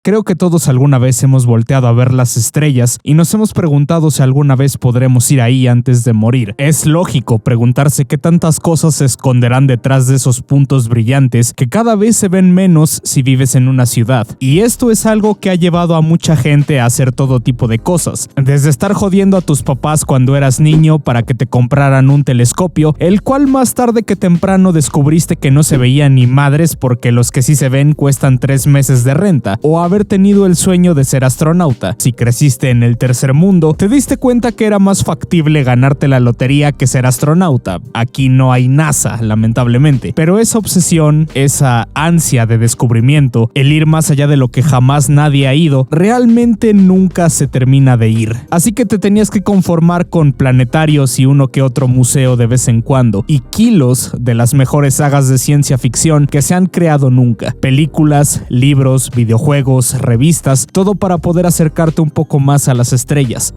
Creo que todos alguna vez hemos volteado a ver las estrellas y nos hemos preguntado si alguna vez podremos ir ahí antes de morir. Es lógico preguntarse qué tantas cosas se esconderán detrás de esos puntos brillantes que cada vez se ven menos si vives en una ciudad. Y esto es algo que ha llevado a mucha gente a hacer todo tipo de cosas. Desde estar jodiendo a tus papás cuando eras niño para que te compraran un telescopio, el cual más tarde que temprano descubriste que no se veían ni madres porque los que sí se ven cuestan 3 meses de renta, o haber tenido el sueño de ser astronauta. Si creciste en el tercer mundo, te diste cuenta que era más factible ganarte la lotería que ser astronauta. Aquí no hay NASA, lamentablemente, pero esa obsesión, esa ansia de descubrimiento, el ir más allá de lo que jamás nadie ha ido, realmente nunca se termina de ir. Así que te tenías que conformar con planetarios y uno que otro museo de vez en cuando, y kilos de las mejores sagas de ciencia ficción que se han creado nunca. Películas, libros, videojuegos, revistas, todo para poder acercarte un poco más a las estrellas.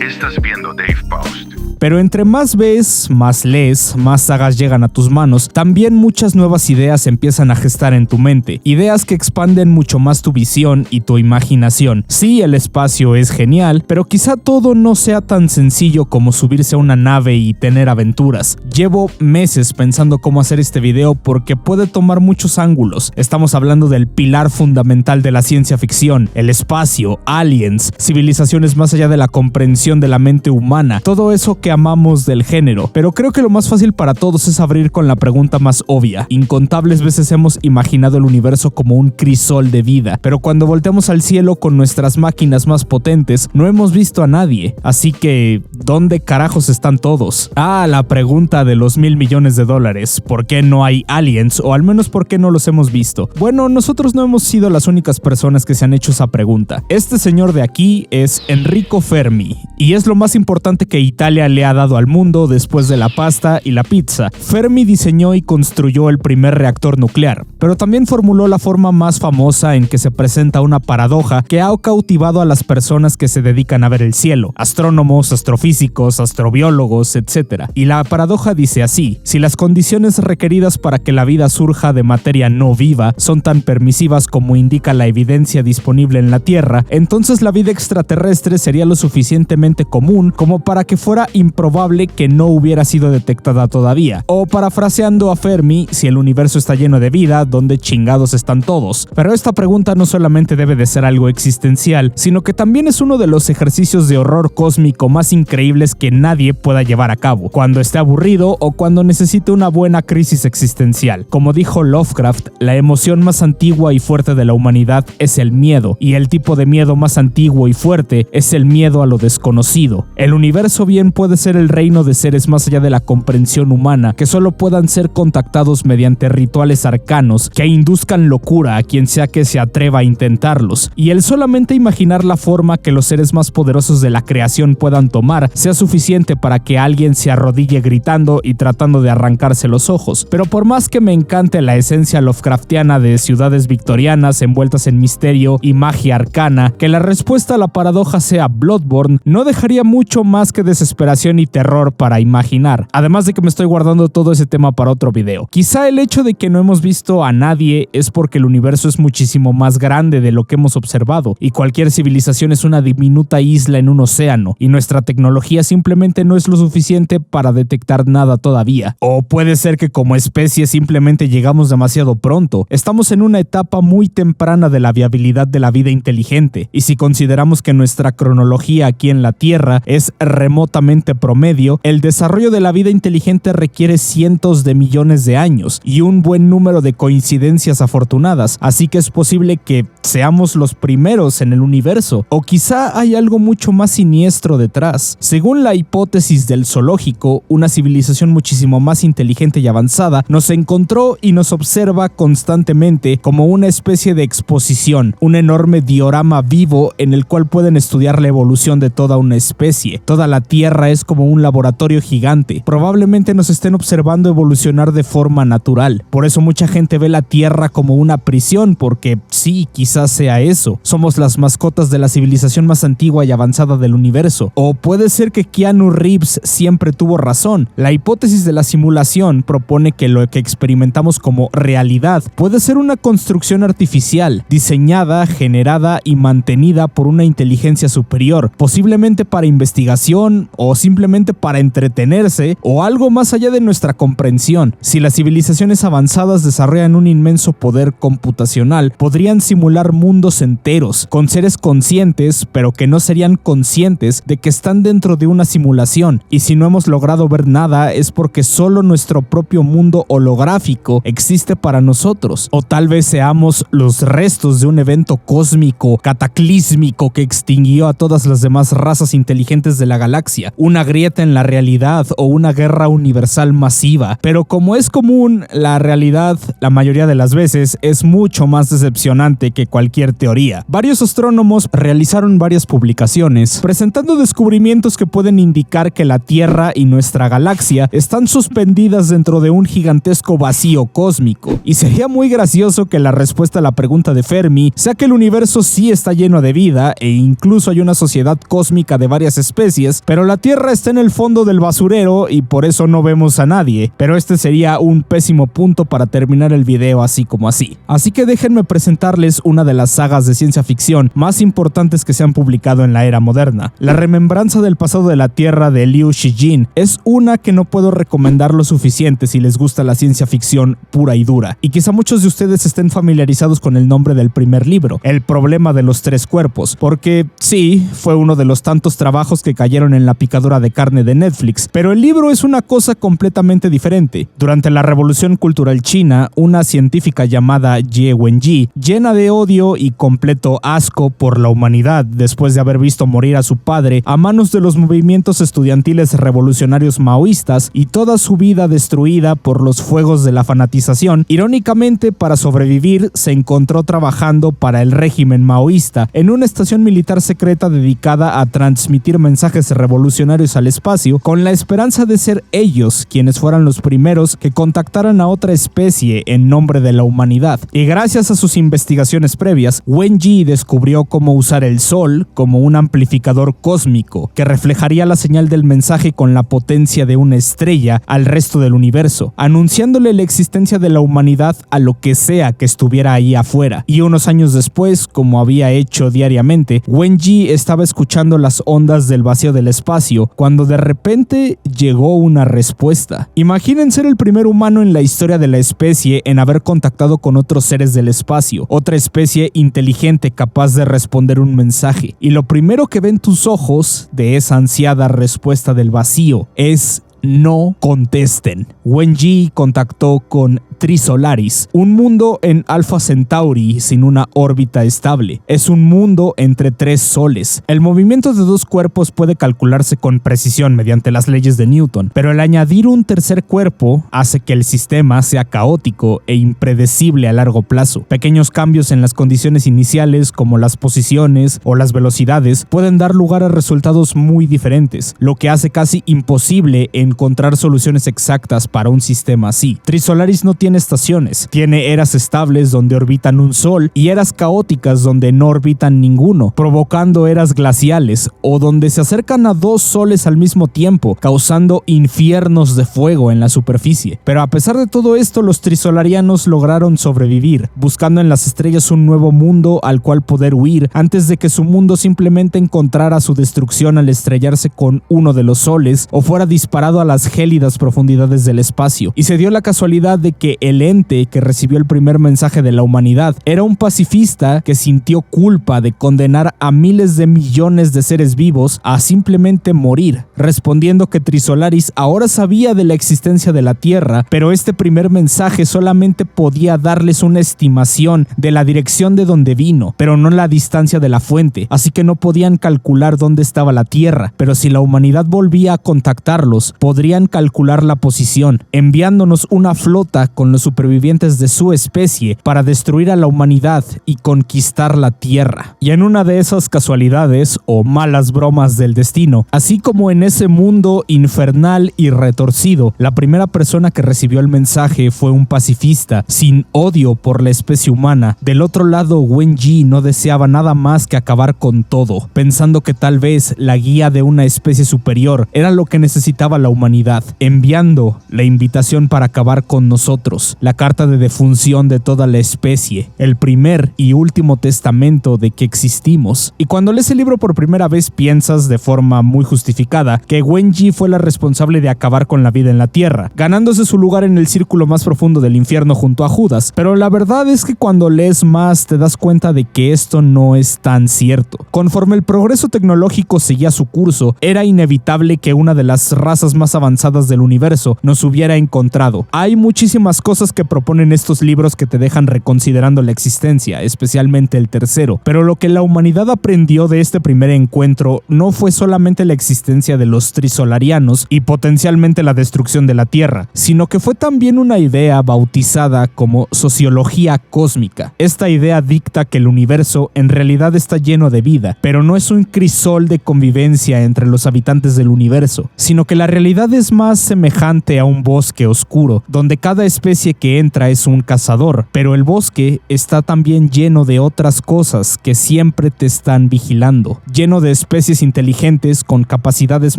Estás viendo Dave Post. Pero entre más ves, más lees, más sagas llegan a tus manos, también muchas nuevas ideas empiezan a gestar en tu mente, ideas que expanden mucho más tu visión y tu imaginación. Sí, el espacio es genial, pero quizá todo no sea tan sencillo como subirse a una nave y tener aventuras. Llevo meses pensando cómo hacer este video porque puede tomar muchos ángulos. Estamos hablando del pilar fundamental de la ciencia ficción, el espacio, aliens, civilizaciones más allá de la comprensión de la mente humana, todo eso que amamos del género, pero creo que lo más fácil para todos es abrir con la pregunta más obvia. Incontables veces hemos imaginado el universo como un crisol de vida, pero cuando volteamos al cielo con nuestras máquinas más potentes, no hemos visto a nadie, así que ¿dónde carajos están todos? La pregunta de los $1,000 millones. ¿Por qué no hay aliens? O al menos ¿por qué no los hemos visto? Bueno, nosotros no hemos sido las únicas personas que se han hecho esa pregunta. Este señor de aquí es Enrico Fermi, y es lo más importante que Italia le ha dado al mundo después de la pasta y la pizza. Fermi diseñó y construyó el primer reactor nuclear, pero también formuló la forma más famosa en que se presenta una paradoja que ha cautivado a las personas que se dedican a ver el cielo, astrónomos, astrofísicos, astrobiólogos, etc. Y la paradoja dice así: si las condiciones requeridas para que la vida surja de materia no viva son tan permisivas como indica la evidencia disponible en la Tierra, entonces la vida extraterrestre sería lo suficientemente común como para que fuera improbable que no hubiera sido detectada todavía. O parafraseando a Fermi, si el universo está lleno de vida, ¿dónde chingados están todos? Pero esta pregunta no solamente debe de ser algo existencial, sino que también es uno de los ejercicios de horror cósmico más increíbles que nadie pueda llevar a cabo, cuando esté aburrido o cuando necesite una buena crisis existencial. Como dijo Lovecraft, la emoción más antigua y fuerte de la humanidad es el miedo, y el tipo de miedo más antiguo y fuerte es el miedo a lo desconocido. El universo bien puede ser el reino de seres más allá de la comprensión humana, que solo puedan ser contactados mediante rituales arcanos que induzcan locura a quien sea que se atreva a intentarlos, y el solamente imaginar la forma que los seres más poderosos de la creación puedan tomar sea suficiente para que alguien se arrodille gritando y tratando de arrancarse los ojos. Pero por más que me encante la esencia Lovecraftiana de ciudades victorianas envueltas en misterio y magia arcana, que la respuesta a la paradoja sea Bloodborne no dejaría mucho más que desesperación y terror para imaginar. Además de que me estoy guardando todo ese tema para otro video. Quizá el hecho de que no hemos visto a nadie es porque el universo es muchísimo más grande de lo que hemos observado, y cualquier civilización es una diminuta isla en un océano, y nuestra tecnología simplemente no es lo suficiente para detectar nada todavía. O puede ser que como especie simplemente llegamos demasiado pronto. Estamos en una etapa muy temprana de la viabilidad de la vida inteligente, y si consideramos que nuestra cronología aquí en la Tierra es remotamente promedio, el desarrollo de la vida inteligente requiere cientos de millones de años y un buen número de coincidencias afortunadas, así que es posible que seamos los primeros en el universo, o quizá hay algo mucho más siniestro detrás. Según la hipótesis del zoológico, una civilización muchísimo más inteligente y avanzada nos encontró y nos observa constantemente como una especie de exposición, un enorme diorama vivo en el cual pueden estudiar la evolución de toda una especie. Toda la Tierra es como un laboratorio gigante. Probablemente nos estén observando evolucionar de forma natural. Por eso mucha gente ve la Tierra como una prisión, porque sí, quizá Quizás sea eso. Somos las mascotas de la civilización más antigua y avanzada del universo. O puede ser que Keanu Reeves siempre tuvo razón. La hipótesis de la simulación propone que lo que experimentamos como realidad puede ser una construcción artificial, diseñada, generada y mantenida por una inteligencia superior, posiblemente para investigación o simplemente para entretenerse o algo más allá de nuestra comprensión. Si las civilizaciones avanzadas desarrollan un inmenso poder computacional, podrían simular mundos enteros, con seres conscientes, pero que no serían conscientes de que están dentro de una simulación, y si no hemos logrado ver nada es porque solo nuestro propio mundo holográfico existe para nosotros, o tal vez seamos los restos de un evento cósmico, cataclísmico que extinguió a todas las demás razas inteligentes de la galaxia, una grieta en la realidad o una guerra universal masiva. Pero como es común, la realidad, la mayoría de las veces, es mucho más decepcionante que cualquier teoría. Varios astrónomos realizaron varias publicaciones presentando descubrimientos que pueden indicar que la Tierra y nuestra galaxia están suspendidas dentro de un gigantesco vacío cósmico. Y sería muy gracioso que la respuesta a la pregunta de Fermi sea que el universo sí está lleno de vida e incluso hay una sociedad cósmica de varias especies, pero la Tierra está en el fondo del basurero y por eso no vemos a nadie. Pero este sería un pésimo punto para terminar el video así como así. Así que déjenme presentarles una de las sagas de ciencia ficción más importantes que se han publicado en la era moderna. La remembranza del pasado de la Tierra de Liu Shijin es una que no puedo recomendar lo suficiente si les gusta la ciencia ficción pura y dura. Y quizá muchos de ustedes estén familiarizados con el nombre del primer libro, El problema de los tres cuerpos, porque sí, fue uno de los tantos trabajos que cayeron en la picadora de carne de Netflix, pero el libro es una cosa completamente diferente. Durante la Revolución Cultural China, una científica llamada Ye Wenji, llena de odio y completo asco por la humanidad después de haber visto morir a su padre a manos de los movimientos estudiantiles revolucionarios maoístas y toda su vida destruida por los fuegos de la fanatización, irónicamente para sobrevivir se encontró trabajando para el régimen maoísta en una estación militar secreta dedicada a transmitir mensajes revolucionarios al espacio con la esperanza de ser ellos quienes fueran los primeros que contactaran a otra especie en nombre de la humanidad. Y gracias a sus investigaciones previas, Wenji descubrió cómo usar el Sol como un amplificador cósmico que reflejaría la señal del mensaje con la potencia de una estrella al resto del universo, anunciándole la existencia de la humanidad a lo que sea que estuviera ahí afuera. Y unos años después, como había hecho diariamente, Wenji estaba escuchando las ondas del vacío del espacio cuando de repente llegó una respuesta. Imaginen ser el primer humano en la historia de la especie en haber contactado con otros seres del espacio, otra especie inteligente capaz de responder un mensaje. Y lo primero que ven tus ojos de esa ansiada respuesta del vacío es: no contesten. Wenji contactó con Trisolaris, un mundo en Alpha Centauri sin una órbita estable. Es un mundo entre tres soles. El movimiento de dos cuerpos puede calcularse con precisión mediante las leyes de Newton, pero el añadir un tercer cuerpo hace que el sistema sea caótico e impredecible a largo plazo. Pequeños cambios en las condiciones iniciales, como las posiciones o las velocidades, pueden dar lugar a resultados muy diferentes, lo que hace casi imposible encontrar soluciones exactas para un sistema así. Trisolaris no tiene estaciones, tiene eras estables donde orbitan un sol y eras caóticas donde no orbitan ninguno, provocando eras glaciales o donde se acercan a dos soles al mismo tiempo, causando infiernos de fuego en la superficie. Pero a pesar de todo esto, los trisolarianos lograron sobrevivir, buscando en las estrellas un nuevo mundo al cual poder huir antes de que su mundo simplemente encontrara su destrucción al estrellarse con uno de los soles o fuera disparado a las gélidas profundidades del espacio. Y se dio la casualidad de que el ente que recibió el primer mensaje de la humanidad era un pacifista que sintió culpa de condenar a miles de millones de seres vivos a simplemente morir, respondiendo que Trisolaris ahora sabía de la existencia de la Tierra, pero este primer mensaje solamente podía darles una estimación de la dirección de donde vino, pero no la distancia de la fuente, así que no podían calcular dónde estaba la Tierra, pero si la humanidad volvía a contactarlos, podrían calcular la posición, enviándonos una flota con con los supervivientes de su especie para destruir a la humanidad y conquistar la Tierra. Y en una de esas casualidades o malas bromas del destino, así como en ese mundo infernal y retorcido, la primera persona que recibió el mensaje fue un pacifista, sin odio por la especie humana. Del otro lado, Wen Yi no deseaba nada más que acabar con todo, pensando que tal vez la guía de una especie superior era lo que necesitaba la humanidad, enviando la invitación para acabar con nosotros, la carta de defunción de toda la especie, el primer y último testamento de que existimos. Y cuando lees el libro por primera vez piensas de forma muy justificada que Wen Yi fue la responsable de acabar con la vida en la Tierra, ganándose su lugar en el círculo más profundo del infierno junto a Judas, pero la verdad es que cuando lees más te das cuenta de que esto no es tan cierto. Conforme el progreso tecnológico seguía su curso, era inevitable que una de las razas más avanzadas del universo nos hubiera encontrado. Hay muchísimas cosas que proponen estos libros que te dejan reconsiderando la existencia, especialmente el tercero, pero lo que la humanidad aprendió de este primer encuentro no fue solamente la existencia de los trisolarianos y potencialmente la destrucción de la Tierra, sino que fue también una idea bautizada como sociología cósmica. Esta idea dicta que el universo en realidad está lleno de vida, pero no es un crisol de convivencia entre los habitantes del universo, sino que la realidad es más semejante a un bosque oscuro, donde cada especie que entra es un cazador, pero el bosque está también lleno de otras cosas que siempre te están vigilando, lleno de especies inteligentes con capacidades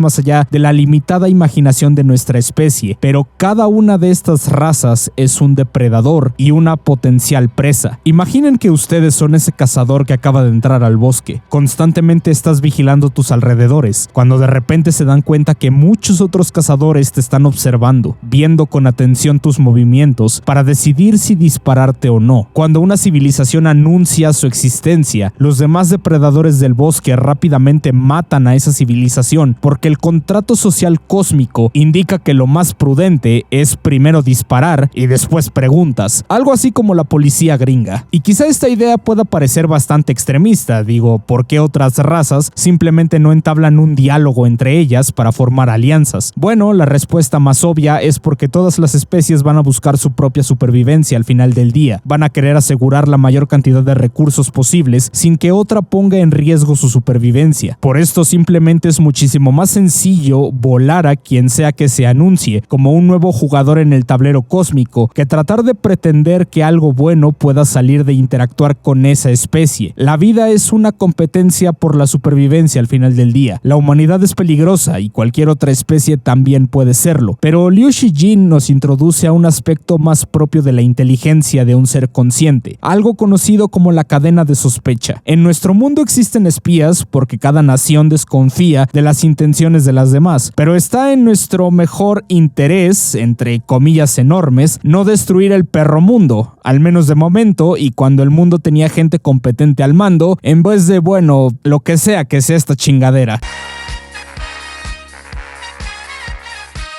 más allá de la limitada imaginación de nuestra especie, pero cada una de estas razas es un depredador y una potencial presa. Imaginen que ustedes son ese cazador que acaba de entrar al bosque. Constantemente estás vigilando tus alrededores, cuando de repente se dan cuenta que muchos otros cazadores te están observando, viendo con atención tus movimientos para decidir si dispararte o no. Cuando una civilización anuncia su existencia, los demás depredadores del bosque rápidamente matan a esa civilización porque el contrato social cósmico indica que lo más prudente es primero disparar y después preguntas, algo así como la policía gringa. Y quizá esta idea pueda parecer bastante extremista, digo, ¿por qué otras razas simplemente no entablan un diálogo entre ellas para formar alianzas? Bueno, la respuesta más obvia es porque todas las especies van a buscar su propia supervivencia al final del día, van a querer asegurar la mayor cantidad de recursos posibles sin que otra ponga en riesgo su supervivencia. Por esto simplemente es muchísimo más sencillo volar a quien sea que se anuncie como un nuevo jugador en el tablero cósmico que tratar de pretender que algo bueno pueda salir de interactuar con esa especie. La vida es una competencia por la supervivencia al final del día. La humanidad es peligrosa y cualquier otra especie también puede serlo, pero Liu Shijin nos introduce a un aspecto más propio de la inteligencia de un ser consciente, algo conocido como la cadena de sospecha. En nuestro mundo existen espías porque cada nación desconfía de las intenciones de las demás, pero está en nuestro mejor interés, entre comillas enormes, no destruir el perro mundo, al menos de momento, y cuando el mundo tenía gente competente al mando, en vez de, bueno, lo que sea esta chingadera.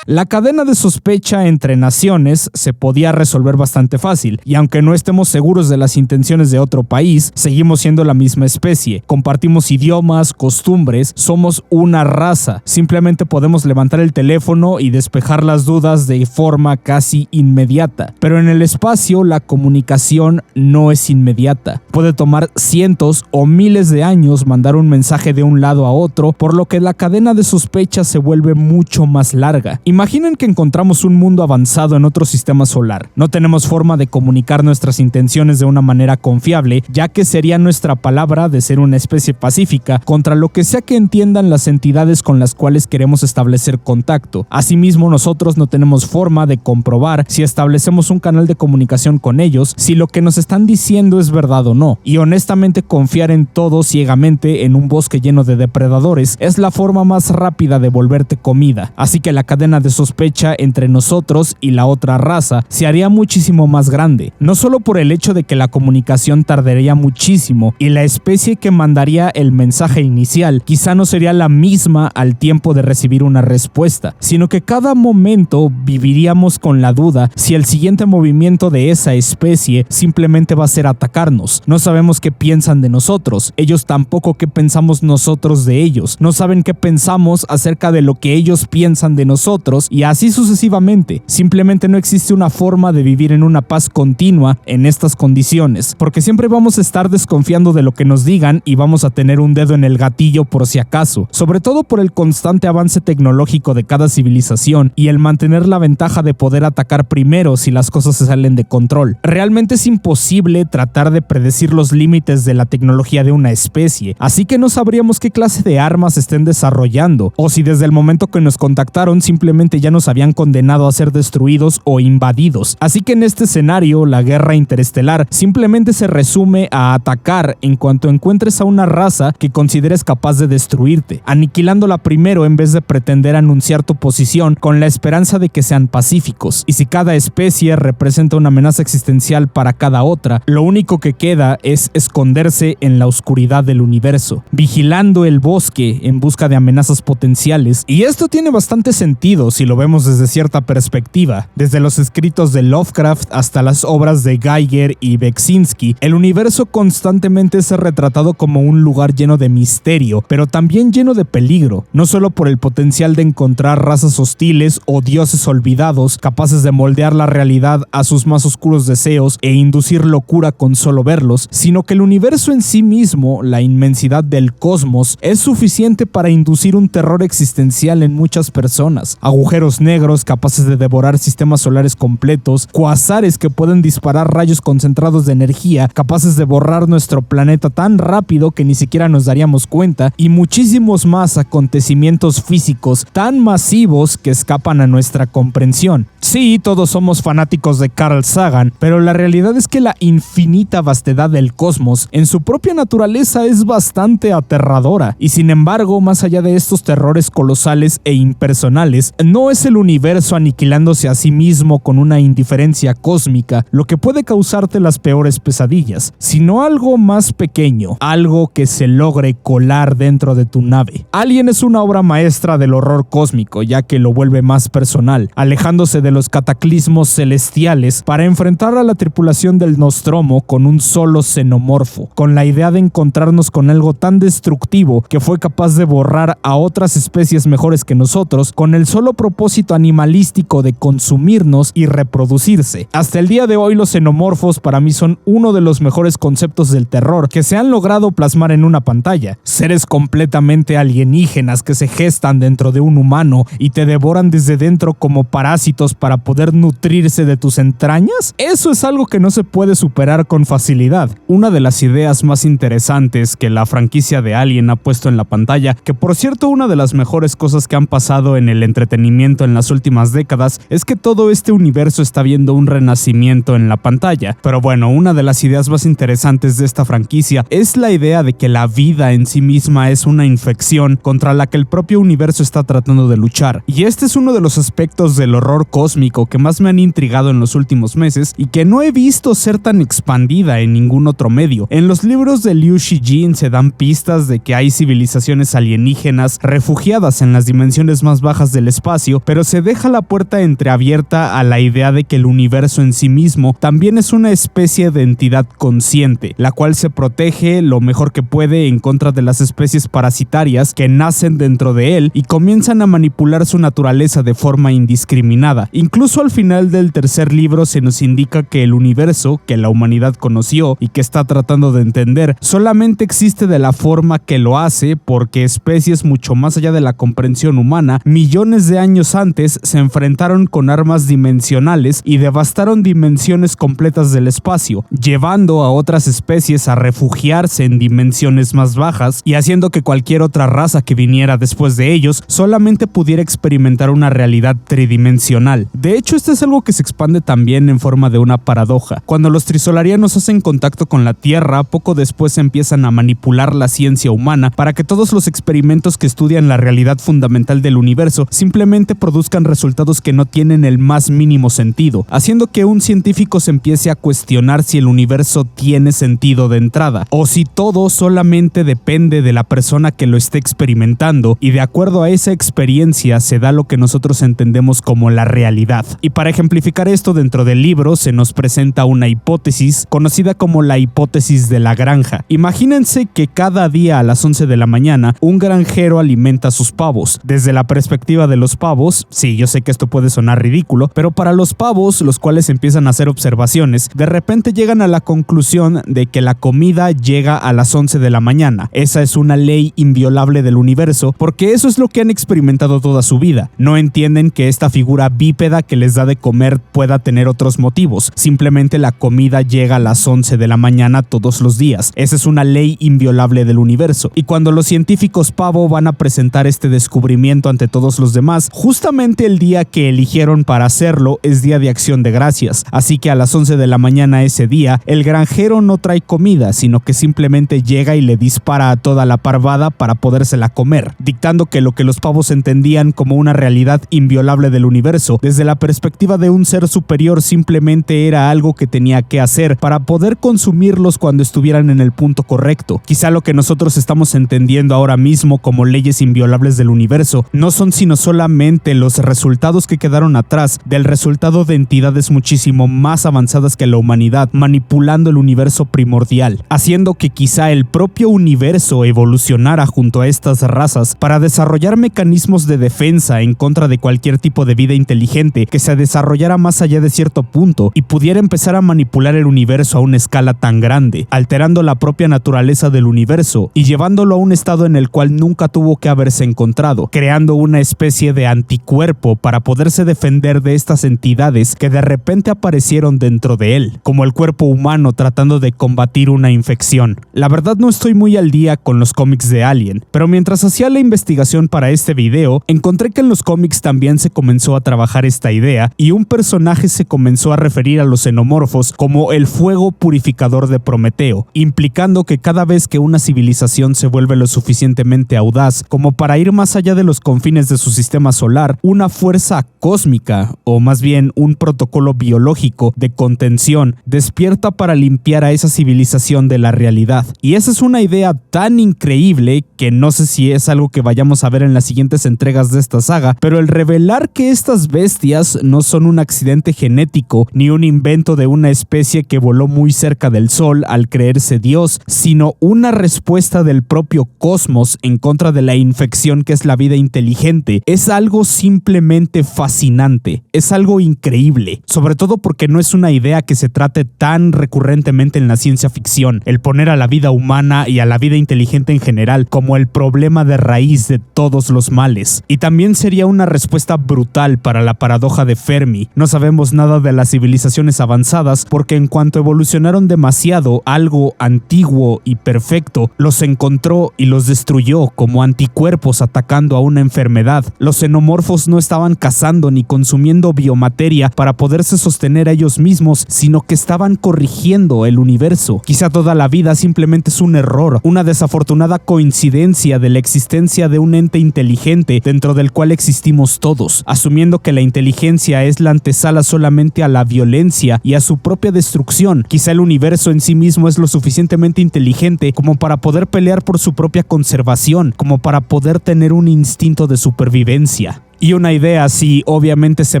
La cadena de sospecha entre naciones se podía resolver bastante fácil, y aunque no estemos seguros de las intenciones de otro país, seguimos siendo la misma especie, compartimos idiomas, costumbres, somos una raza. Simplemente podemos levantar el teléfono y despejar las dudas de forma casi inmediata. Pero en el espacio la comunicación no es inmediata. Puede tomar cientos o miles de años mandar un mensaje de un lado a otro, por lo que la cadena de sospecha se vuelve mucho más larga. Imaginen que encontramos un mundo avanzado en otro sistema solar. No tenemos forma de comunicar nuestras intenciones de una manera confiable, ya que sería nuestra palabra de ser una especie pacífica contra lo que sea que entiendan las entidades con las cuales queremos establecer contacto. Asimismo, nosotros no tenemos forma de comprobar si establecemos un canal de comunicación con ellos, si lo que nos están diciendo es verdad o no. Y honestamente, confiar en todo ciegamente en un bosque lleno de depredadores es la forma más rápida de volverte comida. Así que la cadena de sospecha entre nosotros y la otra raza se haría muchísimo más grande, no solo por el hecho de que la comunicación tardaría muchísimo y la especie que mandaría el mensaje inicial quizá no sería la misma al tiempo de recibir una respuesta, sino que cada momento viviríamos con la duda si el siguiente movimiento de esa especie simplemente va a ser atacarnos. No sabemos qué piensan de nosotros, ellos tampoco qué pensamos nosotros de ellos, no saben qué pensamos acerca de lo que ellos piensan de nosotros, otros y así sucesivamente. Simplemente no existe una forma de vivir en una paz continua en estas condiciones, porque siempre vamos a estar desconfiando de lo que nos digan y vamos a tener un dedo en el gatillo por si acaso, sobre todo por el constante avance tecnológico de cada civilización y el mantener la ventaja de poder atacar primero si las cosas se salen de control. Realmente es imposible tratar de predecir los límites de la tecnología de una especie, así que no sabríamos qué clase de armas estén desarrollando, o si desde el momento que nos contactaron simplemente ya nos habían condenado a ser destruidos o invadidos. Así que en este escenario, la guerra interestelar simplemente se resume a atacar en cuanto encuentres a una raza que consideres capaz de destruirte, aniquilándola primero en vez de pretender anunciar tu posición con la esperanza de que sean pacíficos. Y si cada especie representa una amenaza existencial para cada otra, lo único que queda es esconderse en la oscuridad del universo, vigilando el bosque en busca de amenazas potenciales. Y esto tiene bastante sentido si lo vemos desde cierta perspectiva. Desde los escritos de Lovecraft hasta las obras de Geiger y Beksinski, el universo constantemente es retratado como un lugar lleno de misterio, pero también lleno de peligro, no solo por el potencial de encontrar razas hostiles o dioses olvidados capaces de moldear la realidad a sus más oscuros deseos e inducir locura con solo verlos, sino que el universo en sí mismo, la inmensidad del cosmos, es suficiente para inducir un terror existencial en muchas personas. Agujeros negros capaces de devorar sistemas solares completos, cuasares que pueden disparar rayos concentrados de energía capaces de borrar nuestro planeta tan rápido que ni siquiera nos daríamos cuenta, y muchísimos más acontecimientos físicos tan masivos que escapan a nuestra comprensión. Sí, todos somos fanáticos de Carl Sagan, pero la realidad es que la infinita vastedad del cosmos en su propia naturaleza es bastante aterradora, y sin embargo, más allá de estos terrores colosales e impersonales, no es el universo aniquilándose a sí mismo con una indiferencia cósmica lo que puede causarte las peores pesadillas, sino algo más pequeño, algo que se logre colar dentro de tu nave. Alien es una obra maestra del horror cósmico, ya que lo vuelve más personal, alejándose de los cataclismos celestiales para enfrentar a la tripulación del Nostromo con un solo xenomorfo, con la idea de encontrarnos con algo tan destructivo que fue capaz de borrar a otras especies mejores que nosotros con el solo propósito animalístico de consumirnos y reproducirse. Hasta el día de hoy los xenomorfos para mí son uno de los mejores conceptos del terror que se han logrado plasmar en una pantalla. Seres completamente alienígenas que se gestan dentro de un humano y te devoran desde dentro como parásitos para poder nutrirse de tus entrañas. Eso es algo que no se puede superar con facilidad. Una de las ideas más interesantes que la franquicia de Alien ha puesto en la pantalla, que por cierto una de las mejores cosas que han pasado en el entretenimiento en las últimas décadas, es que todo este universo está viendo un renacimiento en la pantalla. Pero bueno, una de las ideas más interesantes de esta franquicia es la idea de que la vida en sí misma es una infección contra la que el propio universo está tratando de luchar. Y este es uno de los aspectos del horror cósmico que más me han intrigado en los últimos meses y que no he visto ser tan expandida en ningún otro medio. En los libros de Liu Shijin se dan pistas de que hay civilizaciones alienígenas refugiadas en las dimensiones más bajas del espacio, pero se deja la puerta entreabierta a la idea de que el universo en sí mismo también es una especie de entidad consciente, la cual se protege lo mejor que puede en contra de las especies parasitarias que nacen dentro de él y comienzan a manipular su naturaleza de forma indiscriminada. Incluso al final del tercer libro se nos indica que el universo que la humanidad conoció y que está tratando de entender solamente existe de la forma que lo hace porque especies mucho más allá de la comprensión humana millones de años antes se enfrentaron con armas dimensionales y devastaron dimensiones completas del espacio, llevando a otras especies a refugiarse en dimensiones más bajas y haciendo que cualquier otra raza que viniera después de ellos solamente pudiera experimentar una realidad tridimensional. De hecho, esto es algo que se expande también en forma de una paradoja. Cuando los trisolarianos hacen contacto con la Tierra, poco después empiezan a manipular la ciencia humana para que todos los experimentos que estudian la realidad fundamental del universo simplemente produzcan resultados que no tienen el más mínimo sentido, haciendo que un científico se empiece a cuestionar si el universo tiene sentido de entrada, o si todo solamente depende de la persona que lo esté experimentando, y de acuerdo a esa experiencia se da lo que nosotros entendemos como la realidad. Y para ejemplificar esto, dentro del libro se nos presenta una hipótesis conocida como la hipótesis de la granja. Imagínense que cada día a las 11 de la mañana un granjero alimenta a sus pavos. Desde la perspectiva de los pavos, sí, yo sé que esto puede sonar ridículo, pero para los pavos, los cuales empiezan a hacer observaciones, de repente llegan a la conclusión de que la comida llega a las 11 de la mañana. Esa es una ley inviolable del universo, porque eso es lo que han experimentado toda su vida. No entienden que esta figura bípeda que les da de comer pueda tener otros motivos. Simplemente la comida llega a las 11 de la mañana todos los días. Esa es una ley inviolable del universo. Y cuando los científicos pavo van a presentar este descubrimiento ante todos los demás, justamente el día que eligieron para hacerlo es Día de Acción de Gracias. Así que a las 11 de la mañana ese día, el granjero no trae comida, sino que simplemente llega y le dispara a toda la parvada para podérsela comer, dictando que lo que los pavos entendían como una realidad inviolable del universo, desde la perspectiva de un ser superior, simplemente era algo que tenía que hacer para poder consumirlos cuando estuvieran en el punto correcto. Quizá lo que nosotros estamos entendiendo ahora mismo como leyes inviolables del universo no son sino solamente los resultados que quedaron atrás del resultado de entidades muchísimo más avanzadas que la humanidad manipulando el universo primordial, haciendo que quizá el propio universo evolucionara junto a estas razas para desarrollar mecanismos de defensa en contra de cualquier tipo de vida inteligente que se desarrollara más allá de cierto punto y pudiera empezar a manipular el universo a una escala tan grande, alterando la propia naturaleza del universo y llevándolo a un estado en el cual nunca tuvo que haberse encontrado, creando una especie de anticuerpo para poderse defender de estas entidades que de repente aparecieron dentro de él, como el cuerpo humano tratando de combatir una infección. La verdad no estoy muy al día con los cómics de Alien, pero mientras hacía la investigación para este video, encontré que en los cómics también se comenzó a trabajar esta idea y un personaje se comenzó a referir a los xenomorfos como el fuego purificador de Prometeo, implicando que cada vez que una civilización se vuelve lo suficientemente audaz como para ir más allá de los confines de su sistema solar, una fuerza cósmica, o más bien un protocolo biológico de contención, despierta para limpiar a esa civilización de la realidad. Y esa es una idea tan increíble que no sé si es algo que vayamos a ver en las siguientes entregas de esta saga, pero el revelar que estas bestias no son un accidente genético ni un invento de una especie que voló muy cerca del Sol al creerse Dios, sino una respuesta del propio cosmos en contra de la infección que es la vida inteligente, es algo simplemente fascinante, es algo increíble, sobre todo porque no es una idea que se trate tan recurrentemente en la ciencia ficción, el poner a la vida humana y a la vida inteligente en general como el problema de raíz de todos los males. Y también sería una respuesta brutal para la paradoja de Fermi. No sabemos nada de las civilizaciones avanzadas porque en cuanto evolucionaron demasiado, algo antiguo y perfecto los encontró y los destruyó como anticuerpos atacando a una enfermedad. Los xenomorfos no estaban cazando ni consumiendo biomateria para poderse sostener a ellos mismos, sino que estaban corrigiendo el universo. Quizá toda la vida simplemente es un error, una desafortunada coincidencia de la existencia de un ente inteligente dentro del cual existimos todos, asumiendo que la inteligencia es la antesala solamente a la violencia y a su propia destrucción. Quizá el universo en sí mismo es lo suficientemente inteligente como para poder pelear por su propia conservación, como para poder tener un instinto de supervivencia. Y una idea así obviamente se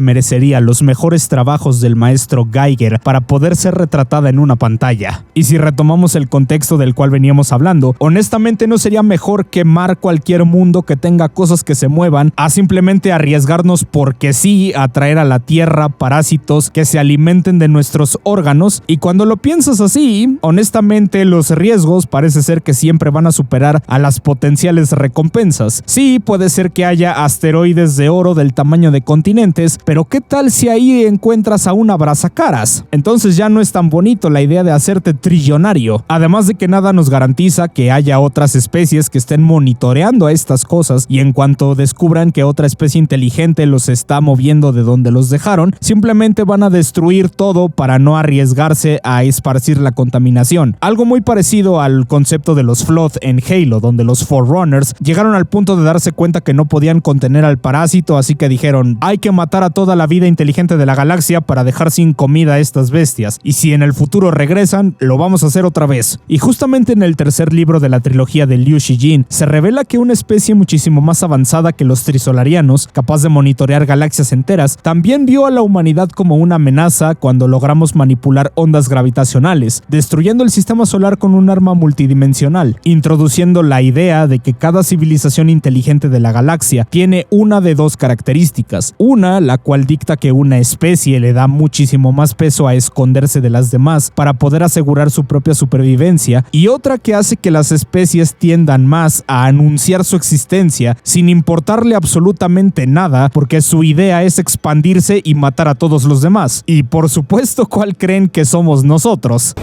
merecería los mejores trabajos del maestro Geiger para poder ser retratada en una pantalla. Y si retomamos el contexto del cual veníamos hablando, honestamente no sería mejor quemar cualquier mundo que tenga cosas que se muevan a simplemente arriesgarnos porque sí a traer a la Tierra parásitos que se alimenten de nuestros órganos. Y cuando lo piensas así, honestamente los riesgos parece ser que siempre van a superar a las potenciales recompensas. Sí, puede ser que haya asteroides de oro del tamaño de continentes, pero ¿qué tal si ahí encuentras a un abrazacaras? Entonces ya no es tan bonito la idea de hacerte trillonario. Además de que nada nos garantiza que haya otras especies que estén monitoreando a estas cosas y en cuanto descubran que otra especie inteligente los está moviendo de donde los dejaron, simplemente van a destruir todo para no arriesgarse a esparcir la contaminación. Algo muy parecido al concepto de los Flood en Halo, donde los Forerunners llegaron al punto de darse cuenta que no podían contener al parásito, así que dijeron, hay que matar a toda la vida inteligente de la galaxia para dejar sin comida a estas bestias, y si en el futuro regresan, lo vamos a hacer otra vez. Y justamente en el tercer libro de la trilogía de Liu Shijin, se revela que una especie muchísimo más avanzada que los trisolarianos, capaz de monitorear galaxias enteras, también vio a la humanidad como una amenaza cuando logramos manipular ondas gravitacionales, destruyendo el sistema solar con un arma multidimensional, introduciendo la idea de que cada civilización inteligente de la galaxia tiene una de dos dos características. Una, la cual dicta que una especie le da muchísimo más peso a esconderse de las demás para poder asegurar su propia supervivencia, y otra que hace que las especies tiendan más a anunciar su existencia sin importarle absolutamente nada, porque su idea es expandirse y matar a todos los demás. Y por supuesto, ¿cuál creen que somos nosotros?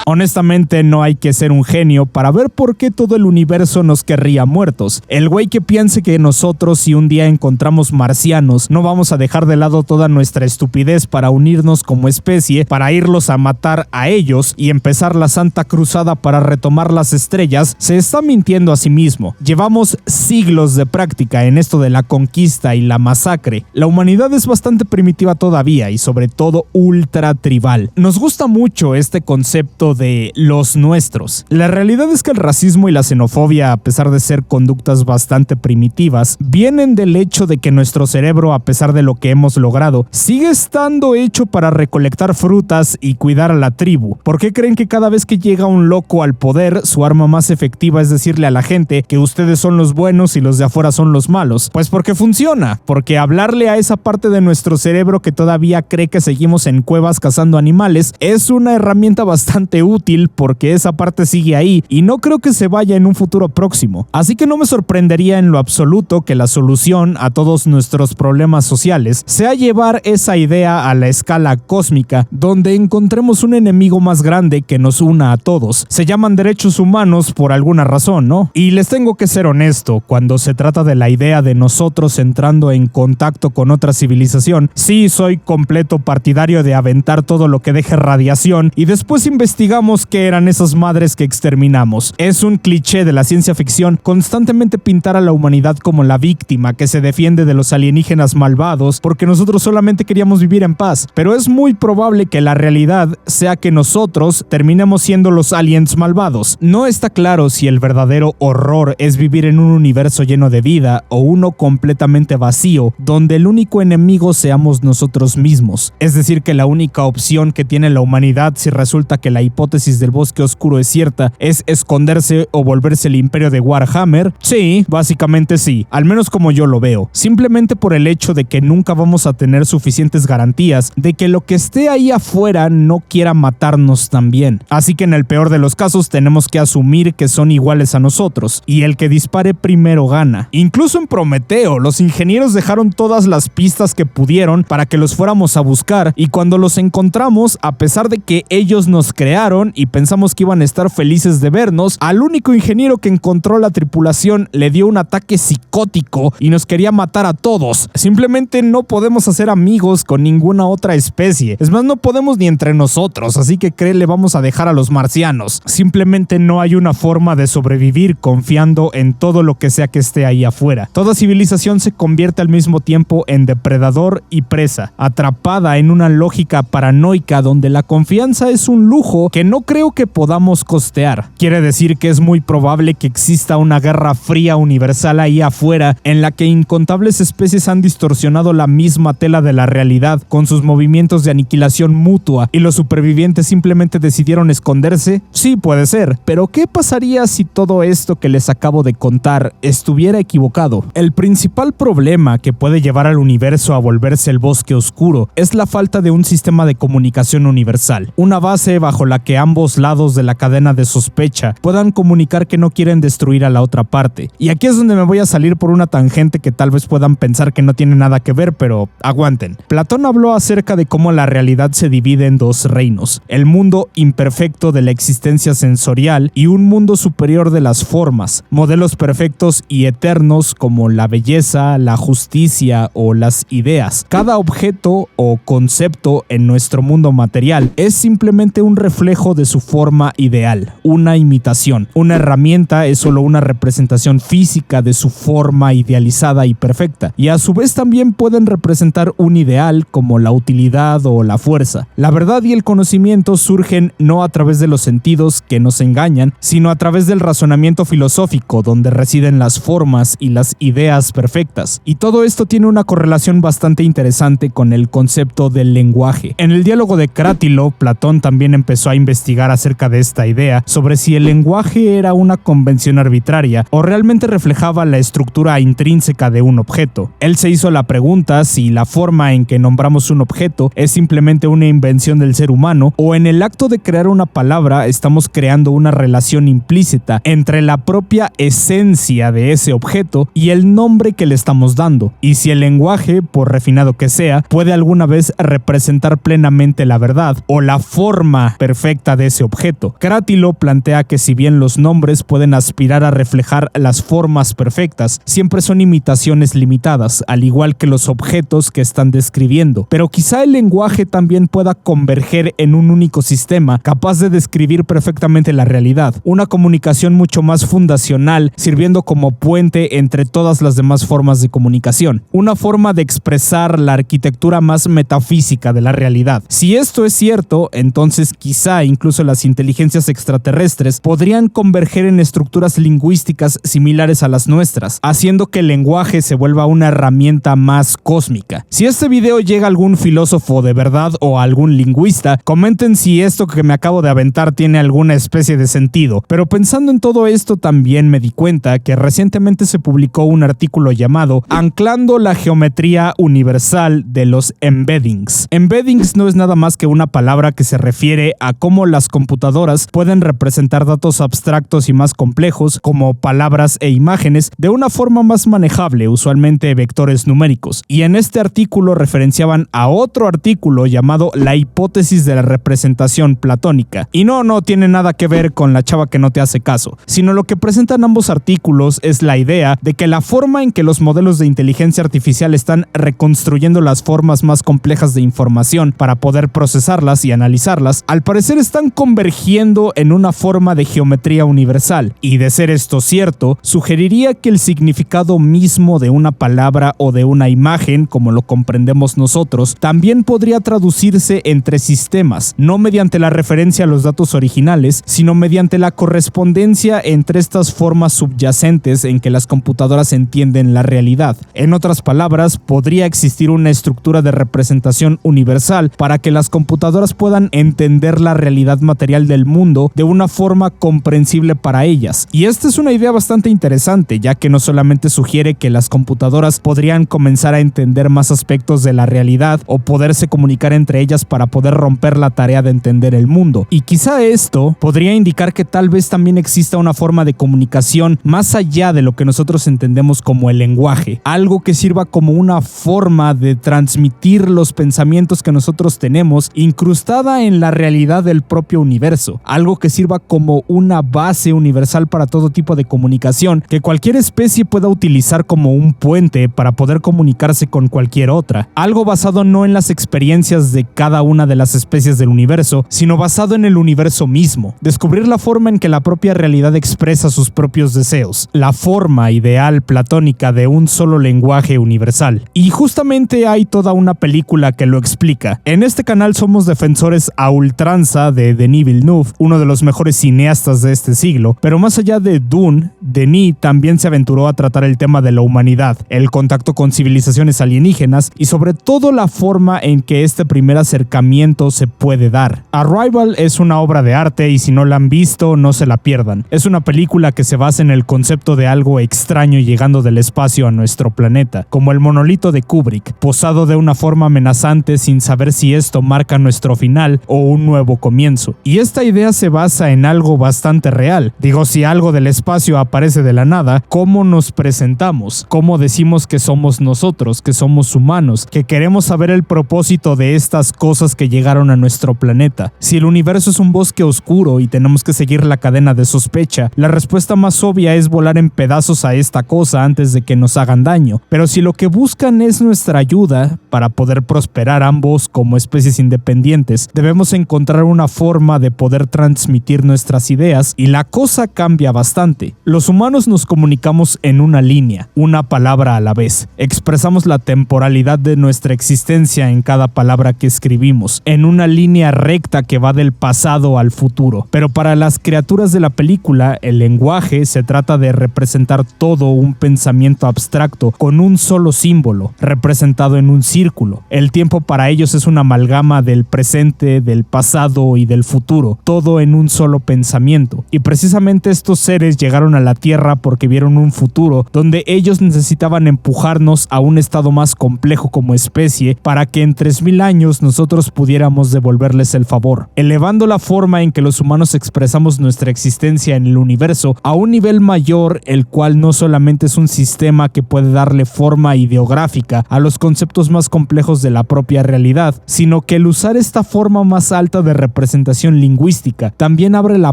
Honestamente, no hay que ser un genio para ver por qué todo el universo nos querría muertos. El güey que piense que nosotros, si un día encontramos marcianos, no vamos a dejar de lado toda nuestra estupidez para unirnos como especie, para irlos a matar a ellos y empezar la Santa Cruzada para retomar las estrellas, se está mintiendo a sí mismo. Llevamos siglos de práctica en esto de la conquista y la masacre. La humanidad es bastante primitiva todavía y sobre todo ultra tribal. Nos gusta mucho este concepto de los nuestros. La realidad es que el racismo y la xenofobia, a pesar de ser conductas bastante primitivas, vienen del hecho de que nuestro cerebro, a pesar de lo que hemos logrado, sigue estando hecho para recolectar frutas y cuidar a la tribu. ¿Por qué creen que cada vez que llega un loco al poder, su arma más efectiva es decirle a la gente que ustedes son los buenos y los de afuera son los malos? Pues porque funciona, porque hablarle a esa parte de nuestro cerebro que todavía cree que seguimos en cuevas cazando animales es una herramienta bastante útil, porque esa parte sigue ahí y no creo que se vaya en un futuro próximo. Así que no me sorprendería en lo absoluto que la solución a todos nuestros problemas sociales sea llevar esa idea a la escala cósmica, donde encontremos un enemigo más grande que nos una a todos. Se llaman derechos humanos por alguna razón, ¿no? Y les tengo que ser honesto, cuando se trata de la idea de nosotros entrando en contacto con otra civilización, sí soy completo partidario de aventar todo lo que deje radiación y después investigar qué eran esas madres que exterminamos. Es un cliché de la ciencia ficción constantemente pintar a la humanidad como la víctima que se defiende de los alienígenas malvados porque nosotros solamente queríamos vivir en paz, pero es muy probable que la realidad sea que nosotros terminemos siendo los aliens malvados. No está claro si el verdadero horror es vivir en un universo lleno de vida o uno completamente vacío, donde el único enemigo seamos nosotros mismos. Es decir, que la única opción que tiene la humanidad, si resulta que la hipótesis del bosque oscuro es cierta, es esconderse o volverse el imperio de Warhammer. Sí, básicamente sí, al menos como yo lo veo, simplemente por el hecho de que nunca vamos a tener suficientes garantías de que lo que esté ahí afuera no quiera matarnos también. Así que en el peor de los casos tenemos que asumir que son iguales a nosotros, y el que dispare primero gana. Incluso en Prometeo, los ingenieros dejaron todas las pistas que pudieron para que los fuéramos a buscar, y cuando los encontramos, a pesar de que ellos nos crearon y pensamos que iban a estar felices de vernos, al único ingeniero que encontró la tripulación le dio un ataque psicótico y nos quería matar a todos. Simplemente no podemos hacer amigos con ninguna otra especie. Es más, no podemos ni entre nosotros, así que le vamos a dejar a los marcianos. Simplemente no hay una forma de sobrevivir confiando en todo lo que sea que esté ahí afuera. Toda civilización se convierte al mismo tiempo en depredador y presa, atrapada en una lógica paranoica donde la confianza es un lujo que no creo que podamos costear. Quiere decir que es muy probable que exista una guerra fría universal ahí afuera en la que incontables especies han distorsionado la misma tela de la realidad con sus movimientos de aniquilación mutua y los supervivientes simplemente decidieron esconderse. Sí, puede ser, pero ¿qué pasaría si todo esto que les acabo de contar estuviera equivocado? El principal problema que puede llevar al universo a volverse el bosque oscuro es la falta de un sistema de comunicación universal, una base bajo la que ambos lados de la cadena de sospecha puedan comunicar que no quieren destruir a la otra parte. Y aquí es donde me voy a salir por una tangente que tal vez puedan pensar que no tiene nada que ver, pero aguanten. Platón habló acerca de cómo la realidad se divide en dos reinos: el mundo imperfecto de la existencia sensorial y un mundo superior de las formas, modelos perfectos y eternos como la belleza, la justicia o las ideas. Cada objeto o concepto en nuestro mundo material es simplemente un reflejo de su forma ideal, una imitación. Una herramienta es solo una representación física de su forma idealizada y perfecta, y a su vez también pueden representar un ideal como la utilidad o la fuerza. La verdad y el conocimiento surgen no a través de los sentidos que nos engañan, sino a través del razonamiento filosófico, donde residen las formas y las ideas perfectas. Y todo esto tiene una correlación bastante interesante con el concepto del lenguaje. En el diálogo de Crátilo, Platón también empezó a investigar acerca de esta idea sobre si el lenguaje era una convención arbitraria o realmente reflejaba la estructura intrínseca de un objeto. Él se hizo la pregunta si la forma en que nombramos un objeto es simplemente una invención del ser humano o en el acto de crear una palabra estamos creando una relación implícita entre la propia esencia de ese objeto y el nombre que le estamos dando, y si el lenguaje, por refinado que sea, puede alguna vez representar plenamente la verdad o la forma perfecta de ese objeto. Crátilo plantea que si bien los nombres pueden aspirar a reflejar las formas perfectas, siempre son imitaciones limitadas, al igual que los objetos que están describiendo, pero quizá el lenguaje también pueda converger en un único sistema capaz de describir perfectamente la realidad, una comunicación mucho más fundacional, sirviendo como puente entre todas las demás formas de comunicación, una forma de expresar la arquitectura más metafísica de la realidad. Si esto es cierto, entonces quizá incluso las inteligencias extraterrestres podrían converger en estructuras lingüísticas similares a las nuestras, haciendo que el lenguaje se vuelva una herramienta más cósmica. Si este video llega a algún filósofo de verdad o a algún lingüista, comenten si esto que me acabo de aventar tiene alguna especie de sentido. Pero pensando en todo esto, también me di cuenta que recientemente se publicó un artículo llamado Anclando la geometría universal de los embeddings. Embeddings no es nada más que una palabra que se refiere a cómo las computadoras pueden representar datos abstractos y más complejos, como palabras e imágenes, de una forma más manejable, usualmente vectores numéricos. Y en este artículo referenciaban a otro artículo llamado La hipótesis de la representación platónica. Y no tiene nada que ver con la chava que no te hace caso, sino lo que presentan ambos artículos es la idea de que la forma en que los modelos de inteligencia artificial están reconstruyendo las formas más complejas de información para poder procesarlas y analizarlas, al parecer están convergiendo en una forma de geometría universal, y de ser esto cierto, sugeriría que el significado mismo de una palabra o de una imagen, como lo comprendemos nosotros, también podría traducirse entre sistemas, no mediante la referencia a los datos originales, sino mediante la correspondencia entre estas formas subyacentes en que las computadoras entienden la realidad. En otras palabras, podría existir una estructura de representación universal para que las computadoras puedan entender la realidad material del mundo de una forma comprensible para ellas. Y esta es una idea bastante interesante, ya que no solamente sugiere que las computadoras podrían comenzar a entender más aspectos de la realidad o poderse comunicar entre ellas para poder romper la tarea de entender el mundo. Y quizá esto podría indicar que tal vez también exista una forma de comunicación más allá de lo que nosotros entendemos como el lenguaje, algo que sirva como una forma de transmitir los pensamientos que nosotros tenemos incrustada en la realidad del propio universo, algo que sirva como una base universal para todo tipo de comunicación que cualquier especie pueda utilizar como un puente para poder comunicarse con cualquier otra, algo basado no en las experiencias de cada una de las especies del universo, sino basado en el universo mismo, descubrir la forma en que la propia realidad expresa sus propios deseos, la forma ideal platónica de un solo lenguaje universal. Y justamente hay toda una película que lo explica. En este canal somos defensores a ultranza de Denis Villeneuve, uno de los mejores cineastas de este siglo, pero más allá de Dune, Denis también se aventuró a tratar el tema de la humanidad, el contacto con civilizaciones alienígenas y sobre todo la forma en que este primer acercamiento se puede dar. Arrival es una obra de arte y si no la han visto, no se la pierdan. Es una película que se basa en el concepto de algo extraño llegando del espacio a nuestro planeta, como el monolito de Kubrick, posado de una forma amenazante sin saber si esto marca nuestro final o un nuevo comienzo. Y esta idea se basa en algo bastante real. Digo, si algo del espacio aparece de la nada, ¿cómo nos presentamos? ¿Cómo decimos que somos nosotros, que somos humanos, que queremos saber el propósito de estas cosas que llegaron a nuestro planeta? Si el universo es un bosque oscuro y tenemos que seguir la cadena de sospecha, la respuesta más obvia es volar en pedazos a esta cosa antes de que nos hagan daño. Pero si lo que buscan es nuestra ayuda para poder prosperar ambos como especies independientes, debemos encontrar una forma de poder transmitir nuestras ideas y la cosa cambia bastante. Los humanos nos comunicamos en una línea, una palabra a la vez. Expresamos la temporalidad de nuestra existencia en cada palabra que escribimos, en una línea recta que va del pasado al futuro. Pero para las criaturas de la película, el lenguaje se trata de representar todo un pensamiento abstracto con un solo símbolo, representado en un círculo. El tiempo para ellos es una amalgama del presente, del pasado pasado y del futuro, todo en un solo pensamiento. Y precisamente estos seres llegaron a la Tierra porque vieron un futuro donde ellos necesitaban empujarnos a un estado más complejo como especie para que en 3000 años nosotros pudiéramos devolverles el favor, elevando la forma en que los humanos expresamos nuestra existencia en el universo a un nivel mayor, el cual no solamente es un sistema que puede darle forma ideográfica a los conceptos más complejos de la propia realidad, sino que el usar esta forma más alta de representación lingüística también abre la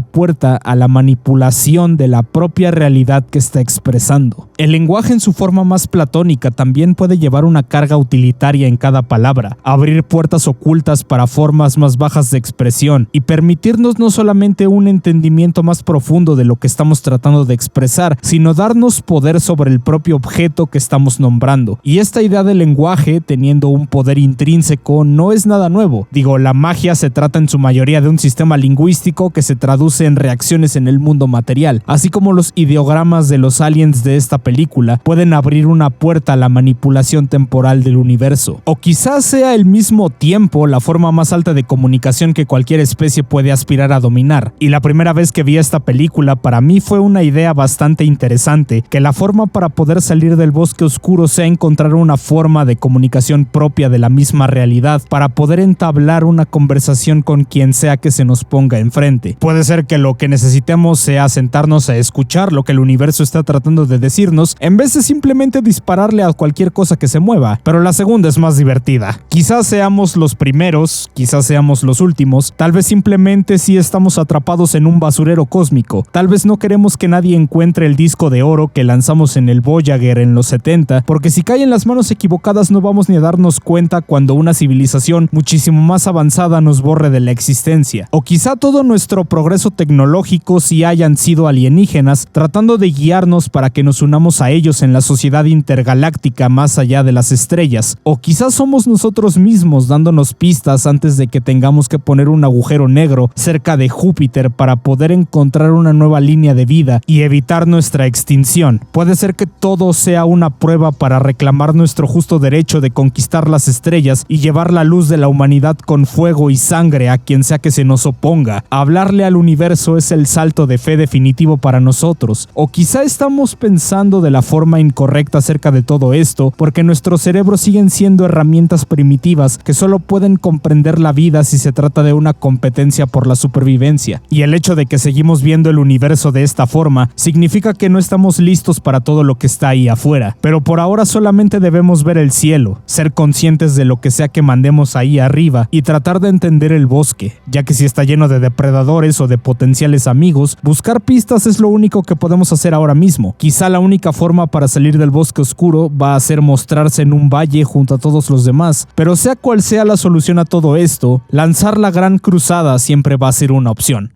puerta a la manipulación de la propia realidad que está expresando. El lenguaje en su forma más platónica también puede llevar una carga utilitaria en cada palabra, abrir puertas ocultas para formas más bajas de expresión y permitirnos no solamente un entendimiento más profundo de lo que estamos tratando de expresar, sino darnos poder sobre el propio objeto que estamos nombrando. Y esta idea del lenguaje, teniendo un poder intrínseco, no es nada nuevo. La magia se trata en su mayoría de un sistema lingüístico que se traduce en reacciones en el mundo material, así como los ideogramas de los aliens de esta película pueden abrir una puerta a la manipulación temporal del universo. O quizás sea al mismo tiempo la forma más alta de comunicación que cualquier especie puede aspirar a dominar. Y la primera vez que vi esta película, para mí fue una idea bastante interesante, que la forma para poder salir del bosque oscuro sea encontrar una forma de comunicación propia de la misma realidad para poder entablar una conversación con quien sea que se nos ponga enfrente. Puede ser que lo que necesitemos sea sentarnos a escuchar lo que el universo está tratando de decirnos, en vez de simplemente dispararle a cualquier cosa que se mueva, pero la segunda es más divertida. Quizás seamos los primeros, quizás seamos los últimos, tal vez simplemente sí estamos atrapados en un basurero cósmico, tal vez no queremos que nadie encuentre el disco de oro que lanzamos en el Voyager en los 70, porque si cae en las manos equivocadas no vamos ni a darnos cuenta cuando una civilización muchísimo más avanzada nos borre de la existencia. O quizá todo nuestro progreso tecnológico sí hayan sido alienígenas tratando de guiarnos para que nos unamos a ellos en la sociedad intergaláctica más allá de las estrellas. O quizás somos nosotros mismos dándonos pistas antes de que tengamos que poner un agujero negro cerca de Júpiter para poder encontrar una nueva línea de vida y evitar nuestra extinción. Puede ser que todo sea una prueba para reclamar nuestro justo derecho de conquistar las estrellas y llevar la luz de la humanidad con fuego y sangre a quien sea que se nos oponga. Hablarle al universo es el salto de fe definitivo para nosotros. O quizá estamos pensando de la forma incorrecta acerca de todo esto, porque nuestros cerebros siguen siendo herramientas primitivas que solo pueden comprender la vida si se trata de una competencia por la supervivencia. Y el hecho de que seguimos viendo el universo de esta forma significa que no estamos listos para todo lo que está ahí afuera. Pero por ahora solamente debemos ver el cielo, ser conscientes de lo que sea que mandemos ahí arriba y tratar de entender el bosque, ya que si está lleno de depredadores o de potenciales amigos, buscar pistas es lo único que podemos hacer ahora mismo. Quizá la única forma para salir del bosque oscuro va a ser mostrarse en un valle junto a todos los demás, pero sea cual sea la solución a todo esto, lanzar la gran cruzada siempre va a ser una opción.